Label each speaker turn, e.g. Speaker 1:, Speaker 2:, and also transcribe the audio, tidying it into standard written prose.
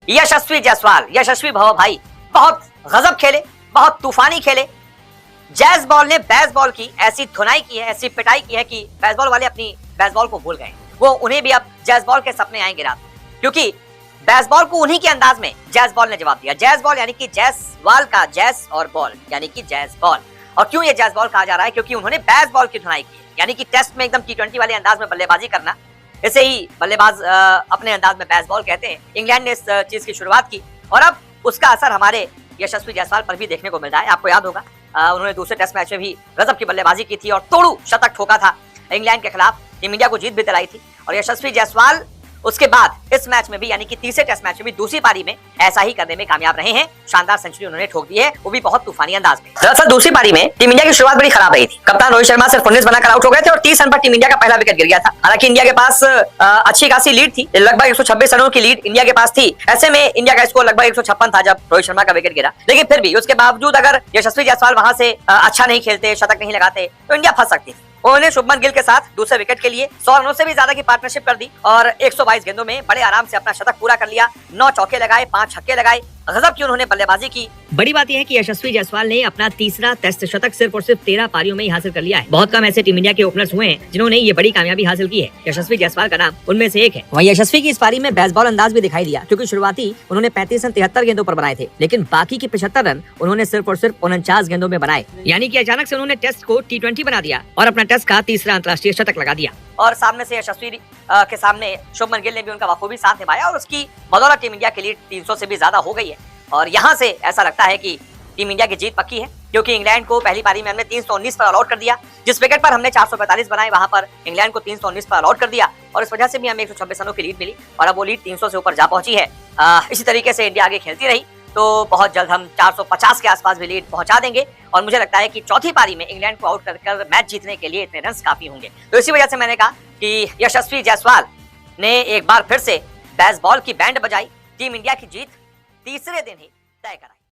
Speaker 1: यशस्वी जायसवाल, यशस्वी भव भाई बहुत गजब खेले, बहुत तूफानी खेले। जैज बॉल ने बेसबॉल की ऐसी धुनाई की है, ऐसी पिटाई की है कि बेसबॉल वाले अपनी बेसबॉल को भूल गए। वो उन्हें भी अब जैज बॉल के सपने आएंगे रात, क्योंकि बेसबॉल को उन्हीं के अंदाज में जैज बॉल ने जवाब दिया। जैज बॉल यानी कि जायसवाल का जैस और बॉल यानी कि जैज बॉल। और क्यों ये जैज बॉल कहा जा रहा है? क्योंकि उन्होंने बेसबॉल की धुनाई की, यानी कि टेस्ट में एकदम T20 वाले अंदाज में बल्लेबाजी करना। इसे ही बल्लेबाज अपने अंदाज में बेसबॉल कहते हैं। इंग्लैंड ने इस चीज की शुरुआत की और अब उसका असर हमारे यशस्वी जायसवाल पर भी देखने को मिल रहा है। आपको याद होगा उन्होंने दूसरे टेस्ट मैच में भी गजब की बल्लेबाजी की थी और तोड़ू शतक ठोका था इंग्लैंड के खिलाफ। टीम इंडिया को जीत भी दिलाई थी। और यशस्वी जायसवाल उसके बाद इस मैच में भी, यानी कि तीसरे टेस्ट मैच में भी दूसरी पारी में ऐसा ही करने में कामयाब रहे हैं। शानदार सेंचुरी उन्होंने ठोक दी है, वो भी बहुत तूफानी अंदाज में। दरअसल दूसरी पारी में टीम इंडिया की शुरुआत बड़ी खराब रही थी। कप्तान रोहित शर्मा सिर्फ 19 बनाकर आउट हो गए थे और 30 रन पर टीम इंडिया का पहला विकेट गिर गया था। हालांकि इंडिया के पास अच्छी खासी लीड थी, लगभग 126 रनों की लीड इंडिया के पास थी। ऐसे में इंडिया का स्कोर लगभग 156 था जब रोहित शर्मा का विकेट गिरा। लेकिन फिर भी उसके बावजूद अगर यशस्वी जायसवाल वहां से अच्छा नहीं खेलते, शतक नहीं लगाते, तो इंडिया फंस सकती थी। उन्होंने शुभमन गिल के साथ दूसरे विकेट के लिए 100 रनों से भी ज्यादा की पार्टनरशिप कर दी और 122 गेंदों में बड़े आराम से अपना शतक पूरा कर लिया। 9 चौके लगाए, 5 छक्के लगाए। गजब की उन्होंने बल्लेबाजी की। बड़ी बात यह है कि यशस्वी जायसवाल ने अपना तीसरा टेस्ट शतक सिर्फ और सिर्फ 13 पारियों में ही हासिल कर लिया है। बहुत कम ऐसे टीम इंडिया के ओपनर्स हुए हैं जिन्होंने ये बड़ी कामयाबी हासिल की है। यशस्वी जायसवाल का नाम उनमें से एक है। वहीं यशस्वी की इस पारी में बेसबॉल अंदाज भी दिखाई दिया, क्योंकि शुरुआती उन्होंने 35 रन 73 गेंदों पर बनाए थे, लेकिन बाकी के 75 रन उन्होंने सिर्फ और सिर्फ 49 गेंदों में बनाए। यानी कि अचानक से उन्होंने टेस्ट को T20 बना दिया और अपना टेस्ट का तीसरा अंतर्राष्ट्रीय शतक लगा दिया। और सामने से यशस्वी के सामने शुभमन गिल ने भी उनका बखूबी साथ निभाया और उसकी बदौलत टीम इंडिया की लीड 300 से भी ज्यादा हो गई है। और यहाँ से ऐसा लगता है कि टीम इंडिया की जीत पक्की है, क्योंकि इंग्लैंड को पहली पारी में हमने 319 पर ऑल आउट कर दिया। जिस विकेट पर हमने 445 बनाए, वहां पर इंग्लैंड को 319 पर ऑल आउट कर दिया और इस वजह से भी हमें 126 रनों की लीड मिली और अब वो लीड 300 से ऊपर जा पहुंची है। इसी तरीके से इंडिया आगे खेलती रही तो बहुत जल्द हम 450 के आसपास भी लीड पहुंचा देंगे और मुझे लगता है कि चौथी पारी में इंग्लैंड को आउट कर मैच जीतने के लिए इतने रन काफी होंगे। तो इसी वजह से मैंने कहा कि यशस्वी जायसवाल ने एक बार फिर से बेसबॉल की बैंड बजाई, टीम इंडिया की जीत तीसरे दिन ही तय कराई।